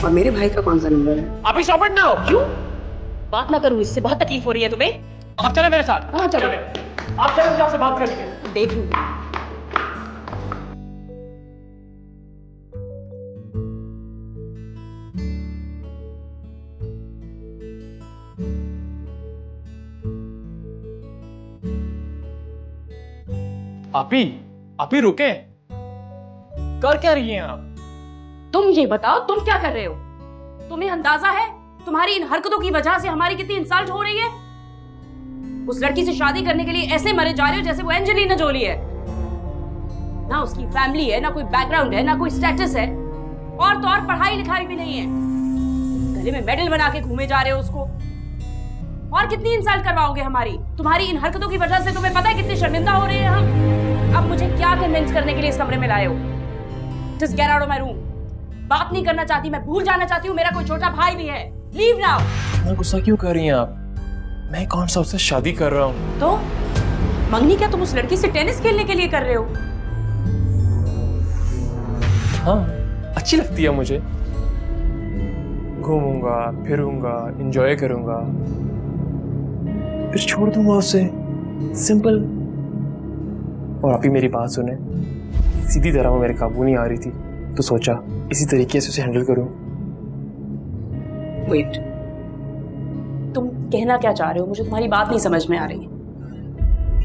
और मेरे भाई का कौन सा नंबर है? आप स्टॉप इट नाउ। क्यों? बात ना करूं इससे, बहुत तकलीफ हो रही है तुम्हें। आप चले मेरे साथ। हाँ चलो। आप चले, मुझे आपसे बात करनी है। देख लूंगी। आपी रुके, कर क्या रही हैं आप? तुम ये बताओ, तुम क्या कर रहे हो? तुम्हें अंदाजा है तुम्हारी इन हरकतों की वजह से हमारी कितनी इंसल्ट हो रही है? उस लड़की से शादी करने के लिए ऐसे मरे जा रहे हो जैसे वो एंजेलिना जोली है। ना उसकी फैमिली है, ना कोई बैकग्राउंड है, ना कोई स्टेटस है, और तो और पढ़ाई लिखाई भी नहीं है। गले में मेडल बना के घूमे जा रहे हो उसको। और कितनी इंसल्ट करवाओगे हमारी? तुम्हारी इन हरकतों की वजह से तुम्हें पता है कितनी शर्मिंदा हो रहे हैं हम। अब मुझे क्या कन्विंस करने के लिए इस कमरे में लाए हो? Just get out of my room. बात नहीं करना चाहती, मैं भूल जाना चाहती हूँ मेरा कोई छोटा भाई भी है। Leave now. इतना गुस्सा क्यों कर रही हैं आप? मैं कौन सा उससे शादी कर रहा हूँ? तो मंगनी क्या तुम उस लड़की से टेनिस खेलने के लिए कर रहे हो? हाँ, अच्छी लगती है मुझे। घूमूंगा, फिरूंगा, एंजॉय करूंगा, फिर छोड़ दूंगा उसे। सिंपल। और आप ही मेरी बात सुने, सीधी तरह वो मेरे काबू नहीं आ रही थी, तो सोचा इसी तरीके से उसे हैंडल करूं। वेट, तुम कहना क्या चाह रहे हो? मुझे तुम्हारी बात नहीं समझ में आ रही।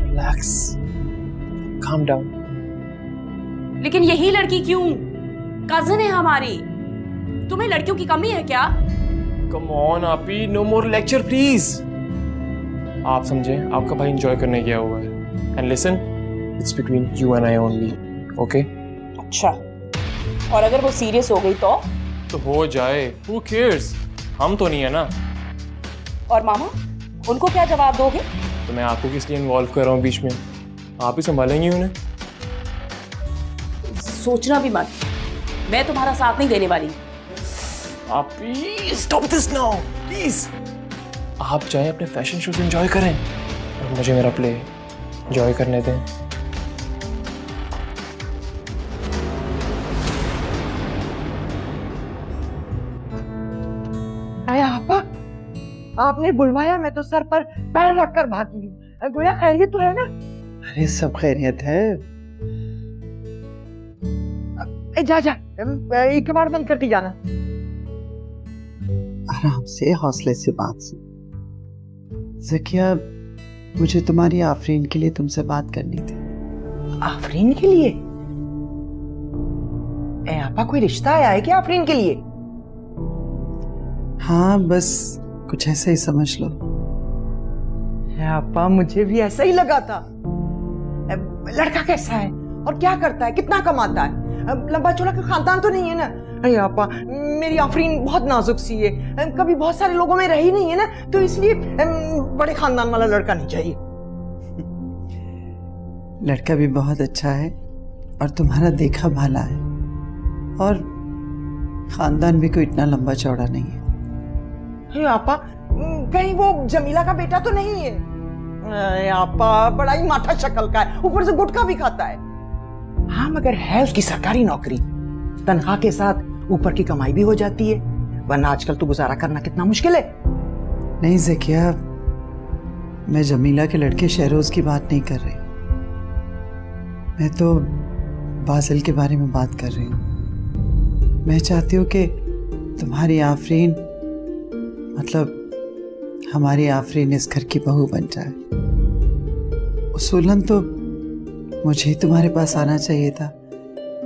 Relax, calm down. लेकिन यही लड़की क्यों? कजिन है हमारी। तुम्हें लड़कियों की कमी है क्या? कम ऑन आपी, नो मोर लेक्चर प्लीज। आप समझे, आपका भाई एंजॉय करने गया हुआ है। And listen, it's between you and I only, okay? अच्छा, और अगर वो सीरियस हो गई तो हो जाए, हु केयर्स? हम तो नहीं है ना। और मामा, उनको क्या जवाब दोगे? तो मैं आपको किस लिए इन्वॉल्व कर रहा हूँ बीच में? आप ही संभालेंगी उन्हें। सोचना भी मत, मैं तुम्हारा साथ नहीं देने वाली। आप please stop this now, please. आप चाहे अपने फैशन शोज एंजॉय करें और मुझे मेरा प्ले एंजॉय करने दें। आपा, आपने बुलवाया, मैं तो सर पर पैर रखकर भागी हूँ। गोया खैरियत तो है ना? अरे सब खैरियत है। जा जा, एक बार बंद करती जाना। आराम से, हौसले से बात सुन। ज़किया, मुझे तुम्हारी आफरीन के लिए तुमसे बात करनी थी। आफरीन के लिए? आपा, कोई रिश्ता आया है क्या आफरीन के लिए? हाँ, बस कुछ ऐसा ही समझ लो। आपा, मुझे भी ऐसा ही लगा था। लड़का कैसा है और क्या करता है, कितना कमाता है? लंबा चौड़ा का खानदान तो नहीं है ना? अरे आपा, मेरी आफरीन बहुत नाजुक सी है, कभी बहुत सारे लोगों में रही नहीं है ना, तो इसलिए बड़े खानदान वाला लड़का नहीं चाहिए। लड़का भी बहुत अच्छा है और तुम्हारा देखा भाला है, और खानदान भी कोई इतना लंबा चौड़ा नहीं है। अरे आपा, कहीं वो जमीला का बेटा तो नहीं है? अरे आपा, बड़ा ही माठा शक्ल का है, ऊपर से गुटखा भी खाता है। हाँ, मगर है उसकी सरकारी नौकरी, तनख्वाह के साथ ऊपर की कमाई भी हो जाती है, वरना आजकल तो गुजारा करना कितना मुश्किल है। नहीं ज़किया, मैं जमीला के लड़के शहरोज की बात नहीं कर रही, मैं तो बासिल के बारे में बात कर रही हूँ। मैं चाहती हूँ कि तुम्हारी आफरीन, मतलब हमारी आफरीन इस घर की बहू बन जाए। उसूलन तो मुझे ही तुम्हारे पास आना चाहिए था,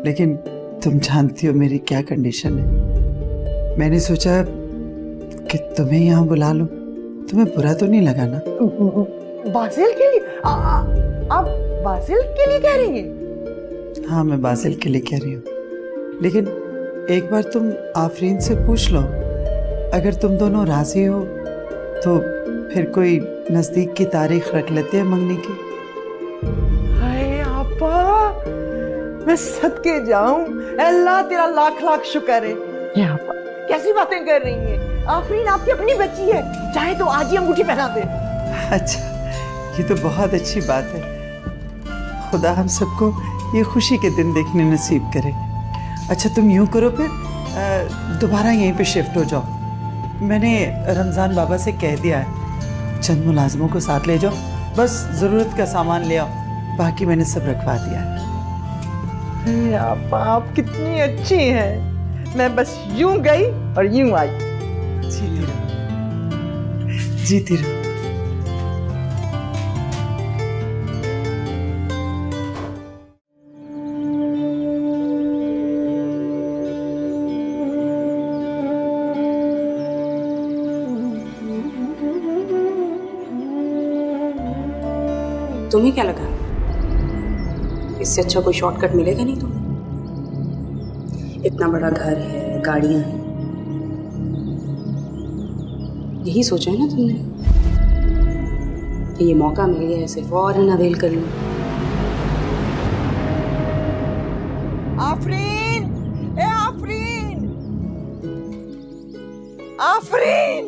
लेकिन तुम जानती हो मेरी क्या कंडीशन है। मैंने सोचा कि तुम्हें यहाँ बुला लूं। तुम्हें बुरा तो नहीं लगा ना? बासिल के लिए? आप बासिल के लिए कह रही हैं? हाँ, मैं बासिल के लिए कह रही हूँ, लेकिन एक बार तुम आफरीन से पूछ लो। अगर तुम दोनों राजी हो तो फिर कोई नजदीक की तारीख रख लेते हैं मंगनी की। हाय आपा, मैं सदके जाऊं, अल्लाह तेरा लाख लाख शुक्र है। ये आपा कैसी बातें कर रही हैं? आफरीन आपकी अपनी बच्ची है, चाहे तो आज ही अंगूठी पहना दे। अच्छा, ये तो बहुत अच्छी बात है। खुदा हम सबको ये खुशी के दिन देखने नसीब करे। अच्छा, तुम यूं करो, फिर दोबारा यहीं पे शिफ्ट हो जाओ। मैंने रमज़ान बाबा से कह दिया है, चंद मुलाजमों को साथ ले जाओ, बस ज़रूरत का सामान ले आओ, बाकी मैंने सब रखवा दिया है। अरे आप कितनी अच्छी हैं। मैं बस यूं गई और यूं आई। जीती रहो, जीती रहो। तुम्हें क्या लगा इससे अच्छा कोई शॉर्टकट मिलेगा नहीं तुम्हें? इतना बड़ा घर है, गाड़ियां हैं, यही सोचा है ना तुमने कि ये मौका मिल गया, इसे फौरन अवेल कर लो। आफरीन, ए आफरीन, आफरीन,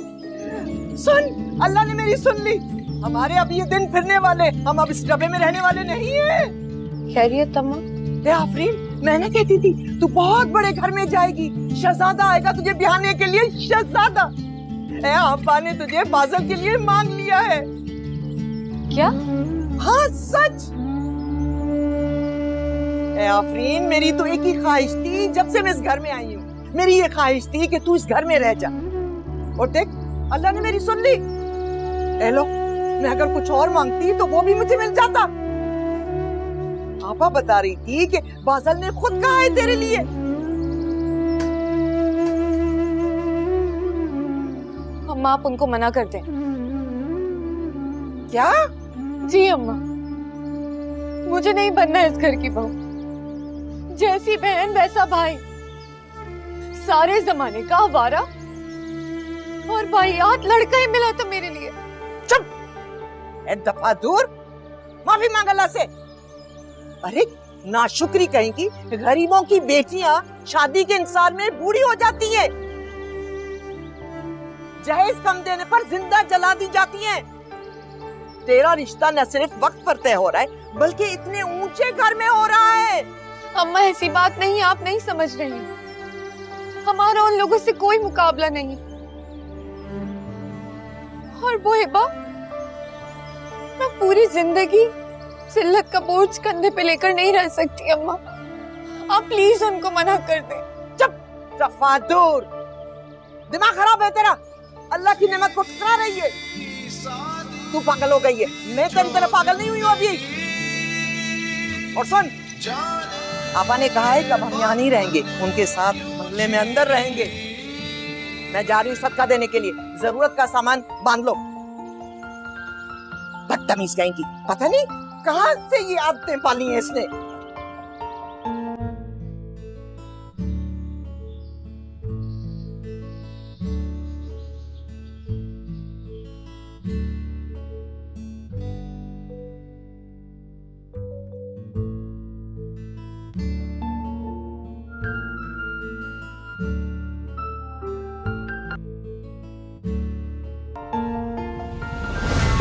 सुन, अल्लाह ने मेरी सुन ली। हमारे अब ये दिन फिरने वाले, हम अब इस डब्बे में रहने वाले नहीं हैं। खैरियत तम्मा? ए आफरीन, मैं ना कहती थी तू बहुत बड़े घर में जाएगी, शहजादा आएगा तुझे ब्याहने के लिए, शहजादा। ए अब्बा ने तुझे बाज़ल के लिए मांग लिया है। क्या? हाँ सच। ए आफरीन, मेरी तो एक ही ख्वाहिश थी जब से मैं इस घर में आई हूँ, मेरी ये ख्वाहिश थी कि तू इस घर में रह जा। और देख, अल्लाह ने मेरी सुन ली। ए लो, मैं अगर कुछ और मांगती तो वो भी मुझे मिल जाता। आपा बता रही थी कि बाज़ल ने खुद कहा है तेरे लिए। अम्मा, आप उनको मना कर दें। क्या? जी अम्मा, मुझे नहीं बनना है इस घर की बहू। जैसी बहन वैसा भाई, सारे जमाने का आवारा और वाहियात लड़का ही मिला था मेरे लिए। चुप! ए दफा दूर, माफी मांग अल्लाह से। अरे नाशुक्री कहेंगी, गरीबों की बेटियां शादी के इंतजार में बूढ़ी हो जाती हैं, जहेज कम देने पर जिंदा जला दी जाती हैं। तेरा रिश्ता न सिर्फ वक्त पर तय हो रहा है, बल्कि इतने ऊंचे घर में हो रहा है। अम्मा, ऐसी बात नहीं, आप नहीं समझ रही। हमारा उन लोगों से कोई मुकाबला नहीं। और वो हिबा, मैं पूरी जिंदगी जिल्लत का बोझ कंधे पे लेकर नहीं रह सकती। अम्मा, आप प्लीज उनको मना कर दें। चुप! तफादुर, दिमाग खराब है तेरा। अल्लाह की नेमत को ठुकरा रही है। तू पागल हो गई है, मैं तेरी तरह पागल नहीं हुई हूँ अभी। और सुन, आपा ने कहा है कि अब हम यहाँ नहीं रहेंगे, उनके साथ बंगले में अंदर रहेंगे। मैं जा रही हूँ सदका देने के लिए, जरूरत का सामान बांध लो। बदतमीज कहेंगी, पता नहीं कहां से ये आदतें पाली हैं इसने।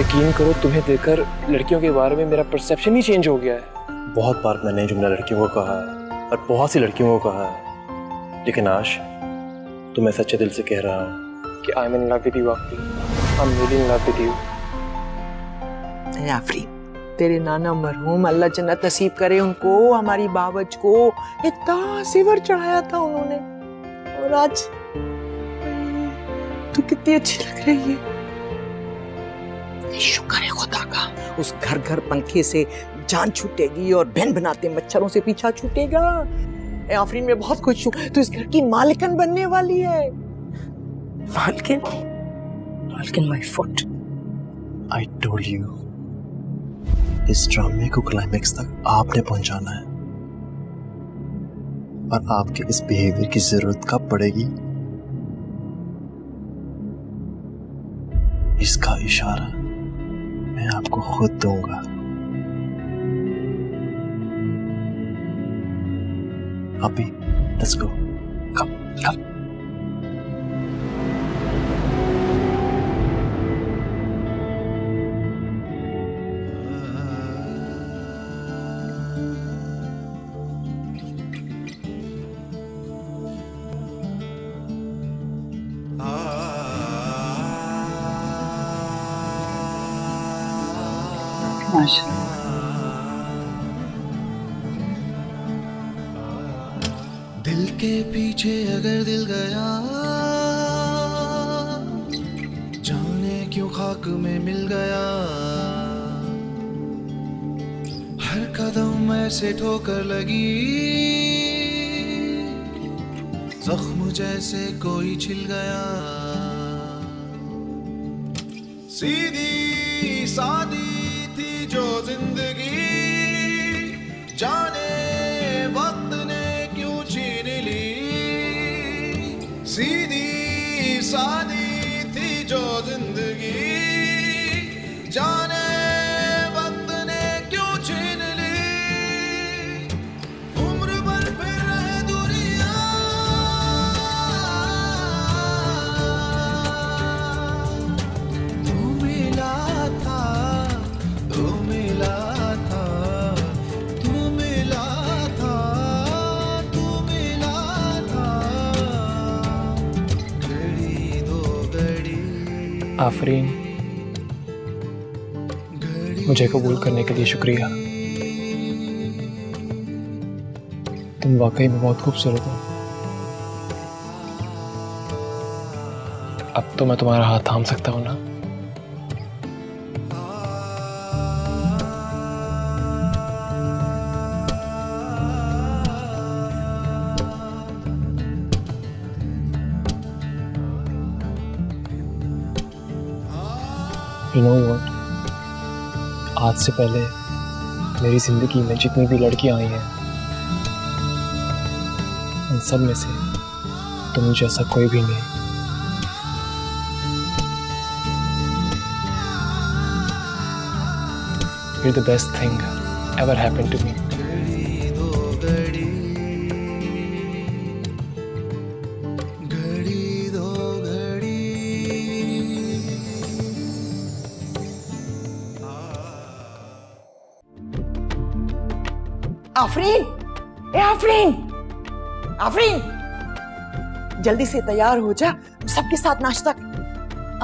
यकीन करो, तुम्हें देखकर लड़कियों के बारे में मेरा परसेप्शन ही चेंज हो गया है। बहुत बार मैंने जुमला लड़कियों को कहा है और बहुत सी लड़कियों को कहा है, लेकिन आज तो मैं सच्चे दिल से कह रहा हूँ कि I am in love with you Afreen. I am really in love with you. Afreen, तेरे नाना मरहूम, अल्लाह जन्नत नसीब करे उनको, हमारी बावच को इतना सिवर चढ़ाया था उन्होंने, और आज तू कितनी अच्छी लग रही है। शुक्र है खुदा का, उस घर घर पंखे से जान छूटेगी और बहन बनाते मच्छरों से पीछा छूटेगा। ए आफरीन, मैं बहुत खुश हूँ, तू इस घर की मालिकन बनने वाली है। मालकिन? मालकिन my foot. I told you, इस ड्रामे को क्लाइमेक्स तक आपने पहुंचाना है, और आपके इस बिहेवियर की जरूरत कब पड़ेगी, इसका इशारा मैं आपको खुद दूंगा। अभी लेट्स गो, कम कम। माशाल्लाह। दिल के पीछे अगर दिल गया, जाने क्यों खाक में मिल गया। हर कदम ऐसे ठोकर लगी, जख्म जैसे कोई छिल गया। सीधी सादी थी जो जिंदगी, जाने वक्त ने क्यों छीन ली। सीधी सादी थी जो जिंदगी, जाने वक्त ने क्यों छीन ली। उम्र भर फिर रहे दूरियां, तू मिला था, तू मिला था, तू मिला था, तू मिला था। घड़ी दो घड़ी, आफरीन, मुझे कबूल करने के लिए शुक्रिया। तुम वाकई में बहुत खूबसूरत हो। अब तो मैं तुम्हारा हाथ थाम सकता हूँ ना? You know what? आज से पहले मेरी जिंदगी में जितनी भी लड़कियां आई हैं, उन सब में से तुम जैसा कोई भी नहीं। You're the best thing ever happened to me. घड़ी दो घड़ी, घड़ी दो घड़ी। आफरीन, ए आफरीन, आफरीन, जल्दी से तैयार हो जा, सबके साथ नाश्ता।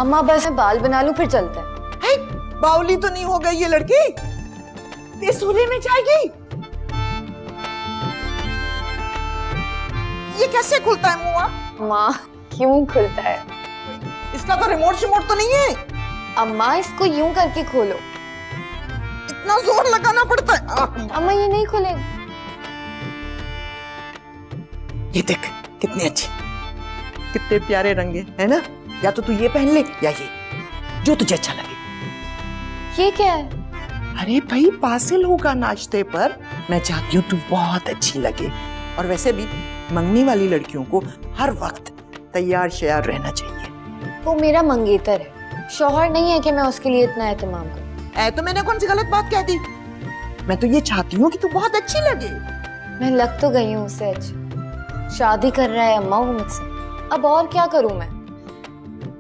अम्मा बस मैं बाल बना लूं फिर चलते हैं। है, बावली तो नहीं हो गई ये लड़की, ये सोने में जाएगी। ये कैसे खुलता है मुंह? माँ क्यों खुलता है? इसका तो रिमोट शिमोट तो नहीं है। अम्मा इसको यूं करके खोलो। इतना जोर लगाना पड़ता है। अम्मा ये नहीं खुलेगा। ये देख कितने अच्छे, कितने प्यारे रंग है ना? या तो तू ये पहन ले या ये, जो तुझे अच्छा लगे। ये क्या है? अरे भाई पासिल होगा नाश्ते पर, मैं चाहती हूँ तू बहुत अच्छी लगे। और वैसे भी मंगनी वाली लड़कियों को हर वक्त तैयार श्यार रहना चाहिए। वो मेरा मंगेतर है, शौहर नहीं है कि मैं उसके लिए इतना एहतमाम करूं। तो मैंने कौन सी गलत बात कह दी? मैं तो ये चाहती हूँ कि तू बहुत अच्छी लगे। मैं लग तो गई हूँ उससे अच्छी। शादी कर रहा है अम्मा वो मुझसे, अब और क्या करूं मैं?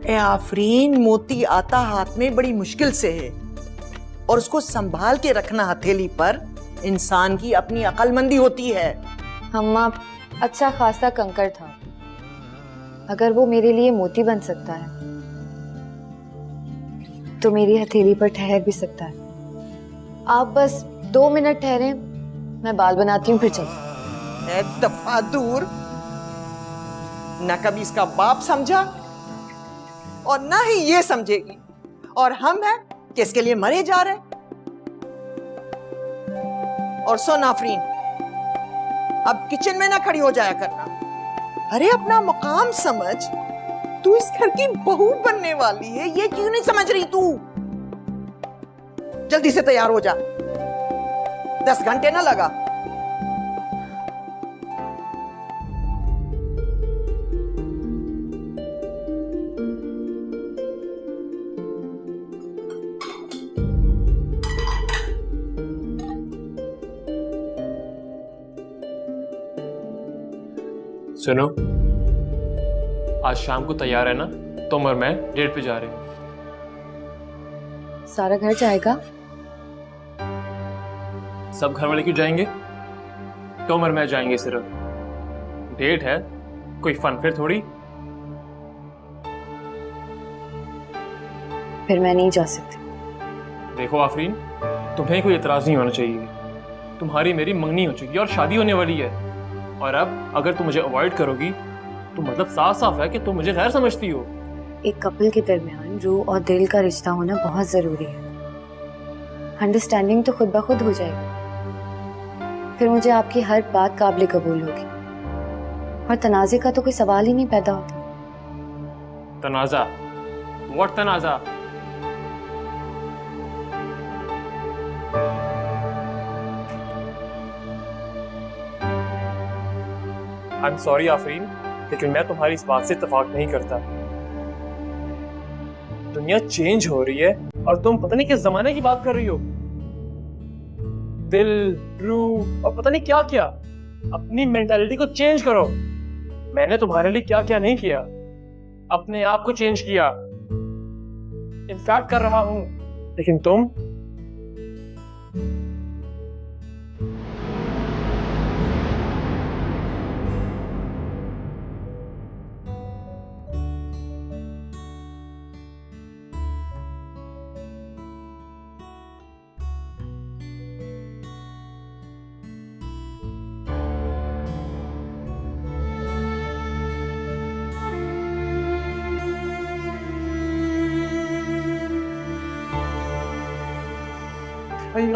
ए आफरीन, मोती आता हाथ में बड़ी मुश्किल से है, और उसको संभाल के रखना हथेली पर इंसान की अपनी अक्लमंदी होती है। अम्मा अच्छा खासा कंकड़ था, अगर वो मेरे लिए मोती बन सकता है तो मेरी हथेली पर ठहर भी सकता है। आप बस 2 मिनट ठहरें, मैं बाल बनाती हूँ फिर चलते। एक दफा दूर, न कभी इसका बाप समझा और ना ही ये समझेगी, और हम हैं कि इसके लिए मरे जा रहे। और सुन आफरीन, अब किचन में ना खड़ी हो जाया करना। अरे अपना मुकाम समझ, तू इस घर की बहू बनने वाली है, ये क्यों नहीं समझ रही तू? जल्दी से तैयार हो जा, 10 घंटे ना लगा। सुनो, आज शाम को तैयार है ना? तुम और मैं डेट पे जा रहे हैं। सारा घर जाएगा? सब घर वाले क्यों जाएंगे? तुम और मैं जाएंगे सिर्फ। डेट है, कोई फन फिर थोड़ी। फिर मैं नहीं जा सकती। देखो आफरीन, तुम्हें कोई एतराज नहीं होना चाहिए। तुम्हारी मेरी मंगनी हो चुकी है और शादी होने वाली है, और अब अगर तुम मुझे अवॉइड करोगी तो मतलब साफ साफ है कि तुम मुझे गैर समझती हो। एक कपल के दरमियान रूह और दिल का रिश्ता होना बहुत जरूरी है। अंडरस्टैंडिंग तो खुद ब खुद हो जाएगी, फिर मुझे आपकी हर बात काबिल कबूल होगी और तनाज़े का तो कोई सवाल ही नहीं पैदा होता। तनाज़ा? व्हाट तनाज़ा? आई एम सॉरी आफरीन, लेकिन मैं तुम्हारी इस बात से इत्तेफाक नहीं करता। दुनिया चेंज हो रही है और तुम पता नहीं किस जमाने की बात कर रही हो। दिल, रूह और पता नहीं क्या क्या। अपनी मेंटालिटी को चेंज करो। मैंने तुम्हारे लिए क्या क्या नहीं किया, अपने आप को चेंज किया, इनफैक्ट कर रहा हूं, लेकिन तुम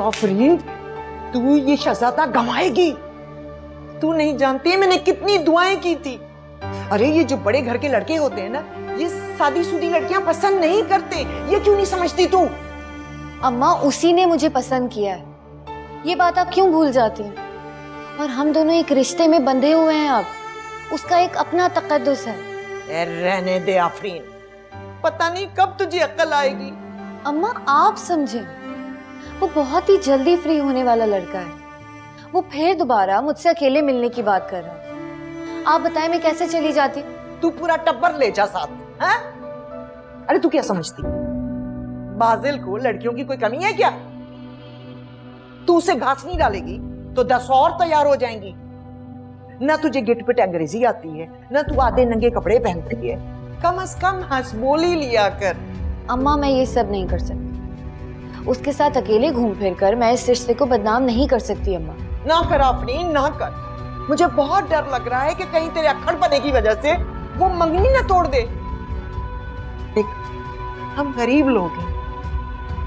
आफरीन, तू ये शहजादा गंवाएगी। तू नहीं जानती मैंने कितनी दुआएं की थी। अरे ये जो बड़े घर के लड़के होते हैं ना, ये शादीशुदी लड़कियां पसंद नहीं करते। ये क्यों नहीं समझती तू? अम्मा, उसी ने मुझे पसंद किया है, ये बात आप क्यों भूल जाती हैं? और हम दोनों एक रिश्ते में बंधे हुए हैं। अब उसका एक अपना तकद्दुस है। रहने दे आफरीन, पता नहीं कब तुझे अक्ल आएगी। अम्मा आप समझे, वो बहुत ही जल्दी फ्री होने वाला लड़का है। वो फिर दोबारा मुझसे अकेले मिलने की बात कर रहा है। आप बताएं मैं कैसे चली जाती? तू पूरा टब्बर ले जा साथ, हैं? अरे तू क्या समझती, बाजिल को लड़कियों की कोई कमी है क्या? तू उसे घास नहीं डालेगी तो 10 और तैयार हो जाएंगी। ना तुझे गिट पिट अंग्रेजी आती है, ना तू आधे नंगे कपड़े पहनती है। कम से कम हंस बोली लिया कर। अम्मा मैं ये सब नहीं कर सकती। उसके साथ अकेले घूम फिर कर मैं इस रिश्ते को बदनाम नहीं कर सकती। अम्मा ना कर आफरीन, ना कर। मुझे बहुत डर लग रहा है कि कहीं तेरे अक्खड़ पने की वजह से वो मंगनी ना तोड़ दे। देख, हम गरीब लोग हैं।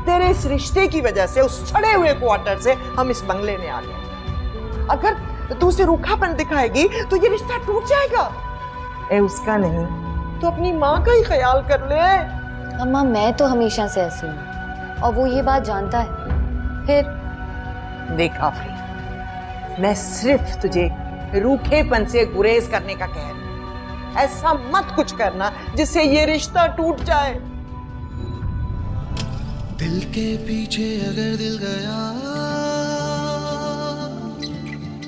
तेरे इस रिश्ते की वजह से उस सड़े हुए क्वार्टर से हम इस बंगले में आ गए। अगर तू उसे रूखापन दिखाएगी तो ये रिश्ता टूट जाएगा। ए उसका नहीं तो अपनी माँ का ही ख्याल कर ले। अम्मा मैं तो हमेशा से ऐसी हूँ और वो ये बात जानता है। फिर देख आफरीन, मैं सिर्फ तुझे रूखेपन से गुरेज करने का कह रही हूं। ऐसा मत कुछ करना जिससे ये रिश्ता टूट जाए। दिल के पीछे अगर दिल गया,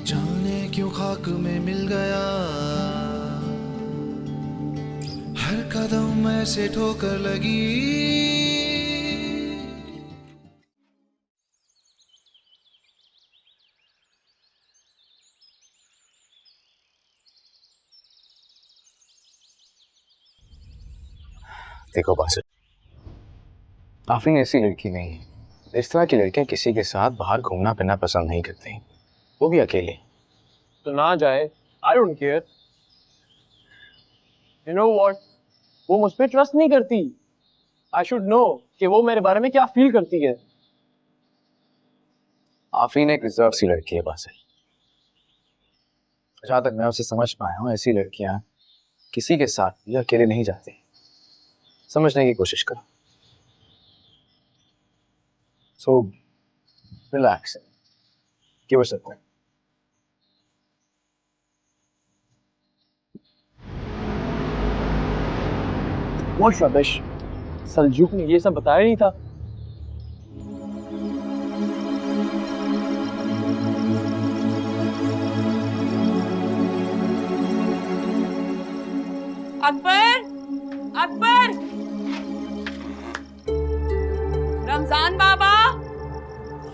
जाने क्यों खाक में मिल गया। हर कदम ऐसे ठोकर लगी। देखो बासिल, आफरीन ऐसी लड़की नहीं है। इस तरह की लड़कियां किसी के साथ बाहर घूमना फिरना पसंद नहीं करती, वो भी अकेले। तो ना जाए, I don't care. You know what, वो मुझ पे ट्रस्ट नहीं करती। आई शुड नो कि वो मेरे बारे में क्या फील करती है। आफरीन एक रिजर्व सी लड़की है बासिल। जहां तक मैं उसे समझ पाया हूँ, ऐसी लड़कियां किसी के साथ भी अकेले नहीं जाती। समझने की कोशिश करो। So relax, give us a call. What rubbish? सलजूक ने ये सब बताया नहीं था। अकबर, अकबर, रमजान बाबा।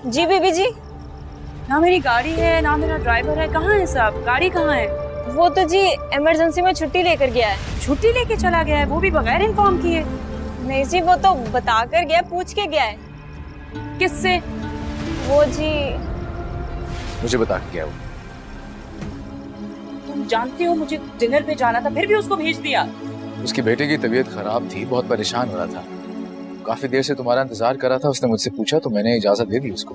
जी बीबी जी। ना मेरी गाड़ी है ना मेरा ड्राइवर है, कहाँ है सब? गाड़ी कहाँ है? वो तो जी इमरजेंसी में छुट्टी लेकर गया है। छुट्टी लेके चला गया है, वो भी बगैर इन्फॉर्म किए? नहीं जी, वो तो बता कर गया, पूछ के गया है। किससे? वो जी मुझे बता के क्या हुआ? तुम जानते हो मुझे डिनर पे जाना था, फिर भी उसको भेज दिया। उसके बेटे की तबीयत खराब थी, बहुत परेशान हो रहा था। काफी देर से तुम्हारा इंतजार कर रहा था, उसने मुझसे पूछा तो मैंने इजाजत दे दी उसको।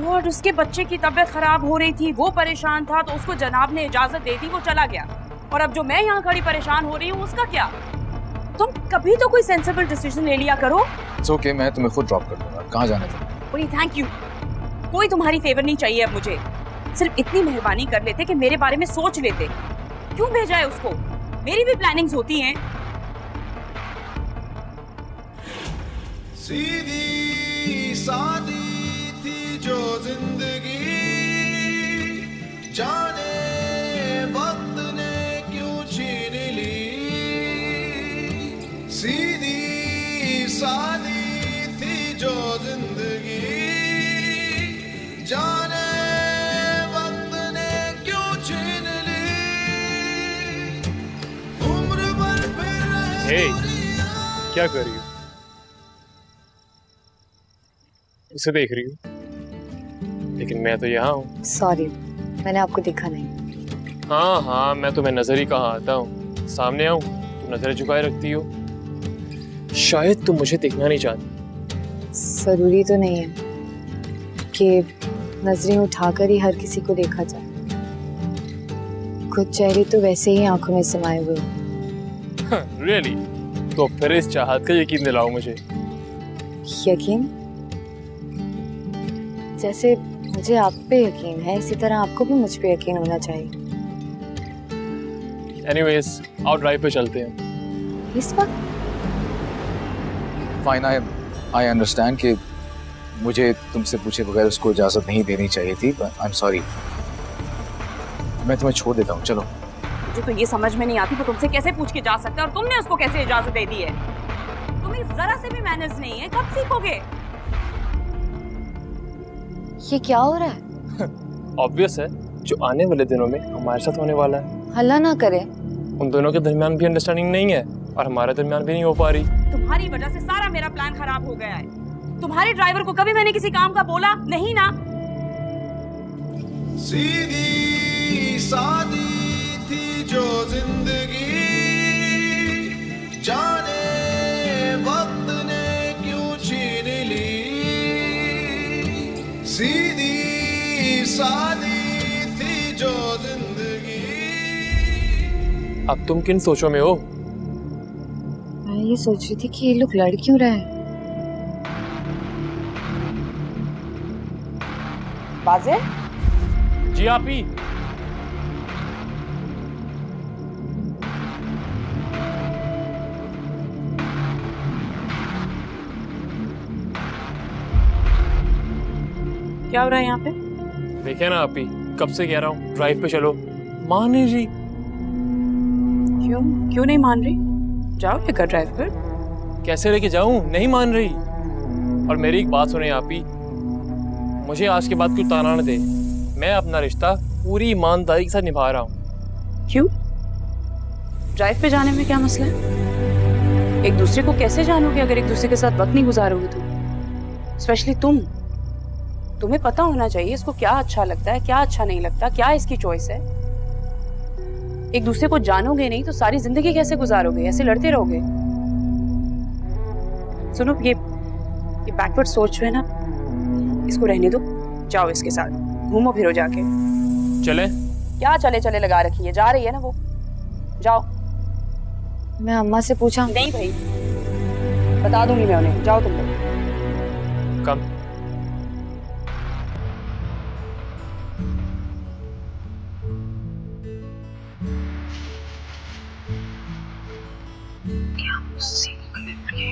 और उसके बच्चे की तबीयत खराब हो रही थी, वो परेशान था तो उसको जनाब ने इजाजत दे दी, वो चला गया। और अब जो मैं यहाँ खड़ी परेशान हो रही हूँ उसका क्या? तुम कभी तो कोई सेंसिबल डिसीजन ले लिया करो। इट्स ओके, मैं तुम्हें खुद ड्रॉप कर दूंगा। कहाँ जाना है तुम्हें? थैंक यू, कोई तुम्हारी फेवर नहीं चाहिए अब मुझे। सिर्फ इतनी मेहरबानी कर लेते कि मेरे बारे में सोच लेते। क्यों भेजा है उसको? मेरी भी प्लानिंग्स होती हैं। सीधी सादी थी जो जिंदगी, जाने वक्त ने क्यों छीन ली। सीधी सादी थी जो जिंदगी, जाने वक्त ने क्यों छीन ली। उम्र भर फिर हे, क्या कर रही हो? उसे देख रही हूँ, लेकिन मैं तो यहाँ हूँ। सॉरी, मैंने आपको देखा नहीं। हाँ, मैं तुम्हें नजर ही कहाँ आता हूँ। सामने आऊँ तुम नजर झुकाए रखती हो। शायद तुम मुझे देखना नहीं चाहती। जरूरी तो नहीं है कि नजरें उठाकर ही हर किसी को देखा जाए। कुछ चेहरे तो वैसे ही आंखों में समाये हुए हैं। रियली? तो फिर इस चाहत का यकीन दिलाओ मुझे। यकीन? जैसे मुझे आप पे यकीन है, इसी तरह आपको भी मुझ पे यकीन होना चाहिए। एनीवेज, आओ ड्राइव पे चलते हैं। इस वक्त? फाइन, आई अंडरस्टैंड कि मुझे तुमसे पूछे बगैर उसको इजाजत नहीं देनी चाहिए थी, बट आई एम सॉरी। मैं तुम्हें छोड़ देता हूँ, चलो। मुझे तो ये समझ में नहीं आती वो तुमसे कैसे पूछ के जा सकता है और तुमने उसको कैसे इजाजत दे दी है। तुम्हें जरा से भी मैनर्स नहीं है, कब सीखोगे? ये क्या हो रहा है? ऑब्वियस है, जो आने वाले दिनों में हमारे साथ होने वाला है। हल्ला ना करें। उन दोनों के दरमियान भी अंडरस्टैंडिंग नहीं है और हमारे दरमियान भी नहीं हो पा रही। तुम्हारी वजह से सारा मेरा प्लान खराब हो गया है। तुम्हारे ड्राइवर को कभी मैंने किसी काम का बोला नहीं ना? सीधी सादी थी जो जिंदगी, जाने वक्त ने क्यों छीन ली। सीधी सादी थी जो जिंदगी। अब तुम किन सोचों में हो? मैं ये सोच रही थी कि ये लोग लड़ क्यों रहे हैं। बाज़िल? जी आप ही। क्या हो रहा है यहाँ पे? देखे ना आप ही, कब से कह रहा हूँ ड्राइव पे चलो, मान नहीं रही। क्यों नहीं मान रही? जाओ लेकर ड्राइव पर। कैसे लेके जाऊं? नहीं मान रही। और मेरी एक बात सुने आप ही, मुझे आज के बाद कुछ ताना न दे। मैं अपना रिश्ता पूरी ईमानदारी के साथ निभा रहा हूँ। क्यों? ड्राइव पे जाने में क्या मसला है? एक दूसरे को कैसे जानोगे अगर एक दूसरे के साथ वक्त नहीं गुजारोगे तुम? स्पेशली तुम्हें पता होना चाहिए इसको क्या अच्छा लगता है, क्या अच्छा नहीं लगता, क्या इसकी चॉइस है। एक दूसरे को जानोगे नहीं तो सारी जिंदगी कैसे गुजारोगे? ऐसे लड़ते रहोगे? सुनो, ये बैकवर्ड सोच है ना, इसको रहने दो। जाओ इसके साथ घूमो फिरो जाके। चले? क्या चले लगा रखी है? जा रही है ना वो, जाओ। मैं अम्मा से पूछा? नहीं भाई, बता दूंगी मैं उन्हें। जाओ तुम लोग। कम। क्या मुझसे गलत है?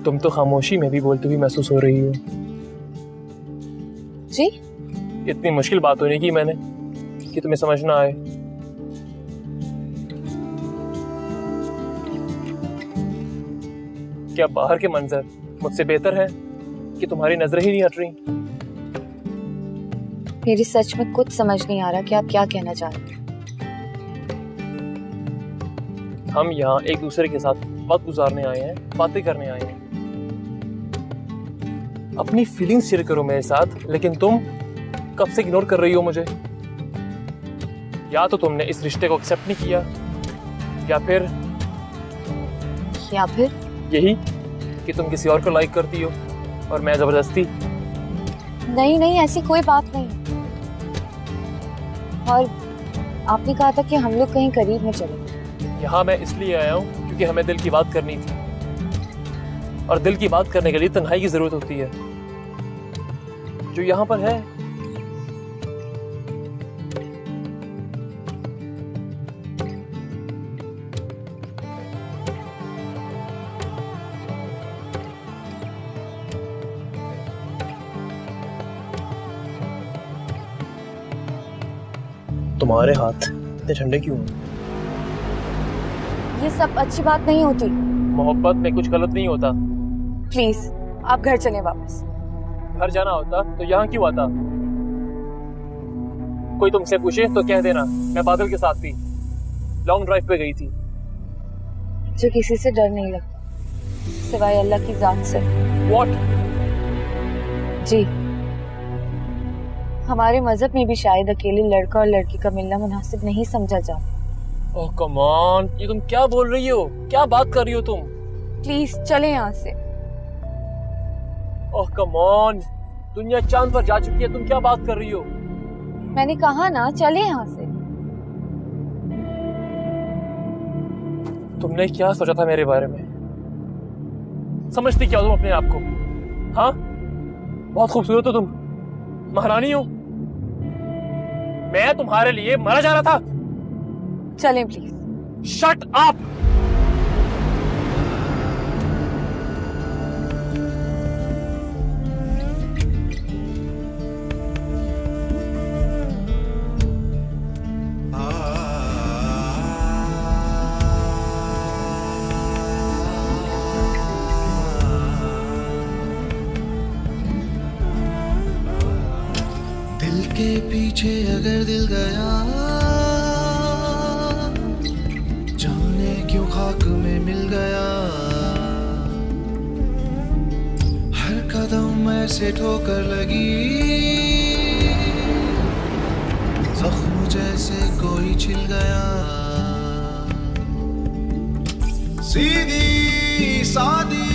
तुम तो खामोशी में भी बोलती हुई महसूस हो रही हो। जी? इतनी मुश्किल बात तो नहीं की मैंने कि तुम्हें समझ ना आए। क्या बाहर के मंजर मुझसे बेहतर है कि तुम्हारी नजरें ही नहीं हट रही? मेरी सच में कुछ समझ नहीं आ रहा कि आप क्या कहना चाह रहे हैं। हम यहाँ एक दूसरे के साथ वक्त गुजारने आए हैं, बातें करने आए हैं। अपनी फीलिंग्स शेयर करो मेरे साथ, लेकिन तुम कब से इग्नोर कर रही हो मुझे। या तो तुमने इस रिश्ते को एक्सेप्ट नहीं किया, या फिर यही कि तुम किसी और को लाइक करती हो और मैं जबरदस्ती। नहीं नहीं, ऐसी कोई बात नहीं। और आपने कहा था कि हम लोग कहीं करीब में चले। यहाँ मैं इसलिए आया हूँ क्योंकि हमें दिल की बात करनी थी, और दिल की बात करने के लिए तन्हाई की जरूरत होती है, जो यहाँ पर है। तुम्हारे हाथ इतने ठंडे क्यों हैं? ये सब अच्छी बात नहीं होती। मोहब्बत में कुछ गलत नहीं होता। प्लीज आप घर चलें वापस। घर जाना होता तो यहाँ क्यों आता? कोई तुमसे पूछे तो कह देना मैं बादल के साथ थी, लॉन्ग ड्राइव पे गई थी। जो किसी से डर नहीं लगता सिवाय अल्लाह की जात से। What? जी, हमारे मजहब में भी शायद अकेले लड़का और लड़की का मिलना मुनासिब नहीं समझा जाता। ओह कम ऑन, ये तुम क्या बोल रही हो? क्या बात कर रही हो तुम? प्लीज चले यहाँ से। ओह कम ऑन, दुनिया चांद पर जा चुकी है, तुम क्या बात कर रही हो? मैंने कहा ना चले यहाँ से। तुमने क्या सोचा था मेरे बारे में? समझती क्या हो तुम अपने आप को? हाँ, बहुत खूबसूरत हो तुम, महारानी हो। मैं तुम्हारे लिए मरा जा रहा था। चलें प्लीज। Shut up. दिल के पीछे अगर दिल गया, जाने क्यों खाक में मिल गया। हर कदम ऐसे ठोकर लगी, जख्म जैसे कोई छिल गया। सीधी सादी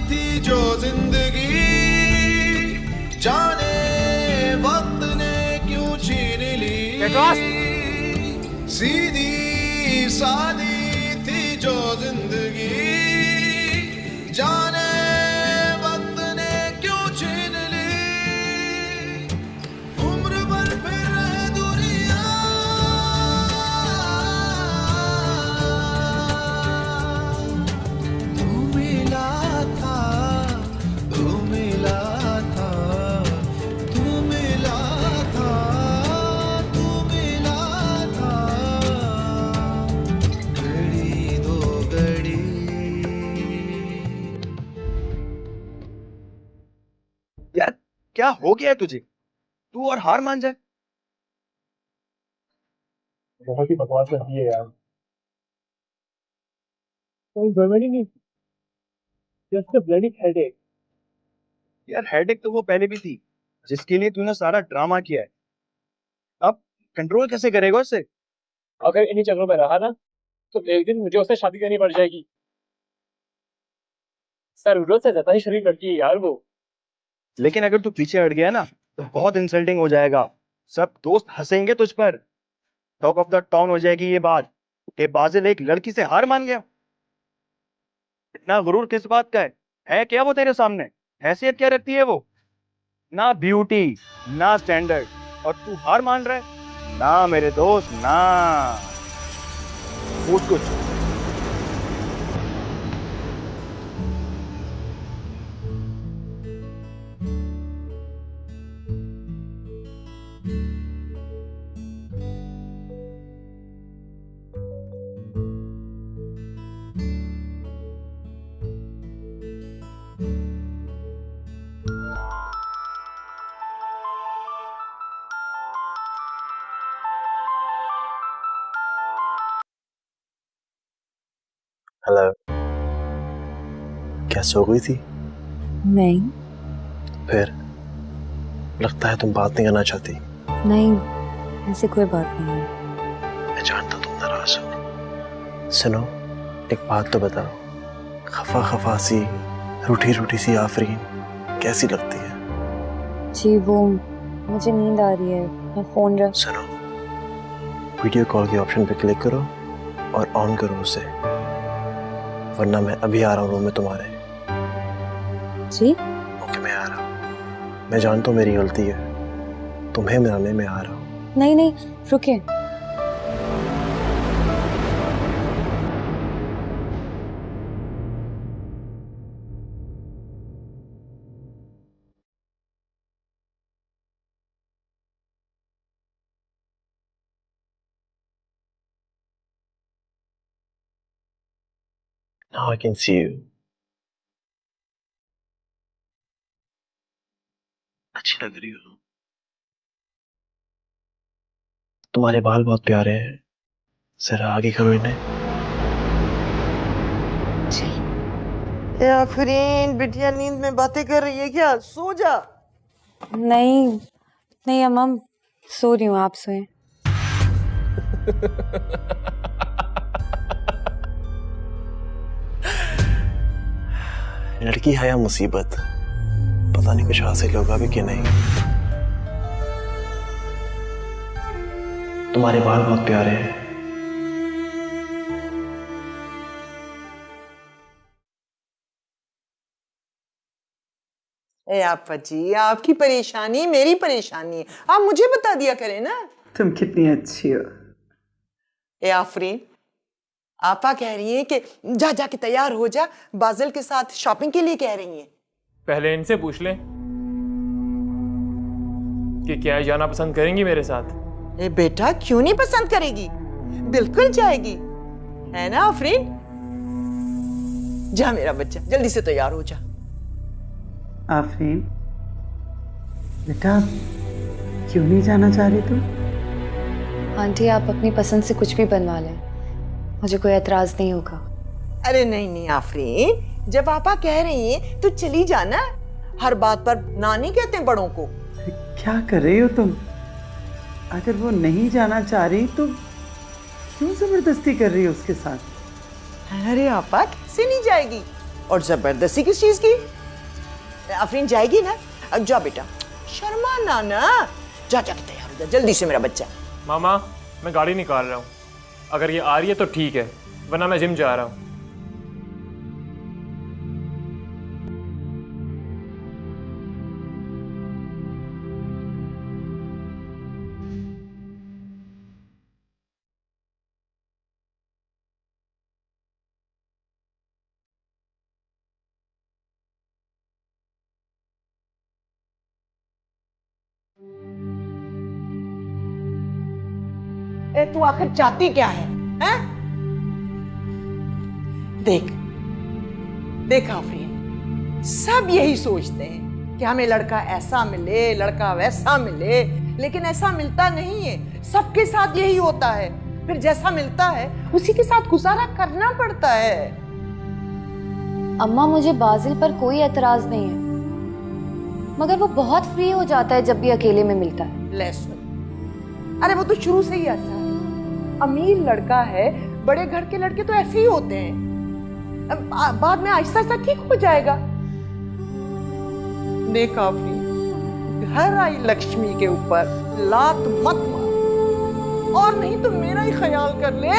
थी जो जिंदगी, जाने वक्त ने क्यों छीन ली। सीधी सादी थी जो जिंदगी, जाने वक्त ने क्यों छीन ली। उम्र भर फिर रहे दुनिया, तू मिला था, तू मिला था, तू मिला था, तू मिला था। घड़ी दो घड़ी। यार क्या हो गया है तुझे? तू और हार मान जाए। बहुत ही बकवास लगती है यार। कोई गड़बड़ी नहीं, जस्ट अ ब्लडी हेडेक। यार हेडेक तो वो पहले भी थी, जिसके लिए तूने सारा ड्रामा किया है। अब कंट्रोल कैसे करेगा उससे? अगर इन्हीं चक्रों में रहा ना तो एक दिन मुझे उससे शादी करनी पड़ जाएगी। जरूरत से ज्यादा ही शरीफ लड़की है यार वो। लेकिन अगर तू पीछे हट गया ना तो बहुत इंसल्टिंग हो जाएगा। सब दोस्त हंसेंगे तुझ पर। टॉक ऑफ द टाउन हो जाएगी ये बात कि बाजिल एक लड़की से हार मान गया। इतना गुरूर किस बात का है क्या वो तेरे सामने? हैसियत क्या रखती है वो? ना ब्यूटी ना स्टैंडर्ड, और तू हार मान रहा है? ना मेरे दोस्त ना। पूछ कुछ। हेलो, क्या सो गई थी? नहीं फिर लगता है तुम बात नहीं करना चाहती। नहीं, ऐसी कोई बात नहीं है। मैं जानता तुम नाराज हो। सुनो, एक बात तो बताओ, खफा खफा सी रूठी रूठी सी आफरीन कैसी लगती है? जी वो मुझे नींद आ रही है, मैं फोन रख। सुनो, वीडियो कॉल के ऑप्शन पे क्लिक करो और ऑन करो उसे, वरना मैं अभी आ रहा हूँ रूम में तुम्हारे। जी ओके, मैं आ रहा हूँ। मैं जानता हूँ मेरी गलती है, तुम्हें मनाने में आ रहा हूँ। नहीं नहीं, रुकिए। Now I can see you. अच्छी लग रही हो। तुम्हारे बाल बहुत प्यारे हैं, जरा आगे करो इन्हें। ए आफरीन, बिटिया नींद में बातें कर रही है क्या? सो जा। नहीं नहीं अम्मा, सो रही हूँ, आप सोएं। लड़की है या मुसीबत, पता नहीं कुछ हासिल होगा भी कि नहीं। तुम्हारे बाल बहुत प्यारे हैं। ए आपा जी, आपकी परेशानी मेरी परेशानी है, आप मुझे बता दिया करें ना। तुम कितनी अच्छी हो। ए आफरीन, आपा कह रही हैं कि जा जाके तैयार हो जा, बाजिल के साथ शॉपिंग के लिए कह रही हैं। पहले इनसे पूछ लें कि क्या ये जाना पसंद करेंगी मेरे साथ। ए बेटा, क्यों नहीं पसंद करेगी? बिल्कुल जाएगी, है ना आफरीन? जा मेरा बच्चा, जल्दी से तैयार हो जा। आफरीन बेटा, क्यों नहीं जाना चाह रही तुम? आंटी, आप अपनी पसंद से कुछ भी बनवा लें, मुझे कोई एतराज नहीं होगा। अरे नहीं नहीं आफरीन, जब आपा कह रही हैं तो चली जाना, हर बात पर ना नहीं कहते बड़ों को। क्या कर रही हो तुम? अगर वो नहीं जाना चाह रही तो क्यों जबरदस्ती कर रही हो उसके साथ? अरे आपा, कैसे नहीं जाएगी? और जबरदस्ती किस चीज की? आफरीन जाएगी ना। अब जा बेटा, शर्मा ना ना, जा जाके तैयार हो जा जल्दी से मेरा बच्चा। मामा, मैं गाड़ी निकाल रहा हूँ, अगर ये आ रही है तो ठीक है, वरना मैं जिम जा रहा हूँ। ए तू आखिर चाहती क्या है, हैं? देख देख आफरीन, सब यही सोचते हैं कि हमें लड़का ऐसा मिले, लड़का वैसा मिले, लेकिन ऐसा मिलता नहीं है। सबके साथ यही होता है, फिर जैसा मिलता है उसी के साथ गुजारा करना पड़ता है। अम्मा, मुझे बाजिल पर कोई एतराज नहीं है, मगर वो बहुत फ्री हो जाता है जब भी अकेले में मिलता है। ले सुन, अरे वो तो शुरू से ही ऐसा है। अमीर लड़का है, बड़े घर के लड़के तो ऐसे ही होते हैं, बाद में आहिस्ता आहिस्ता ठीक हो जाएगा। देख आफरीन, घर आई लक्ष्मी के ऊपर लात मत मार, और नहीं तो मेरा ही ख्याल कर ले।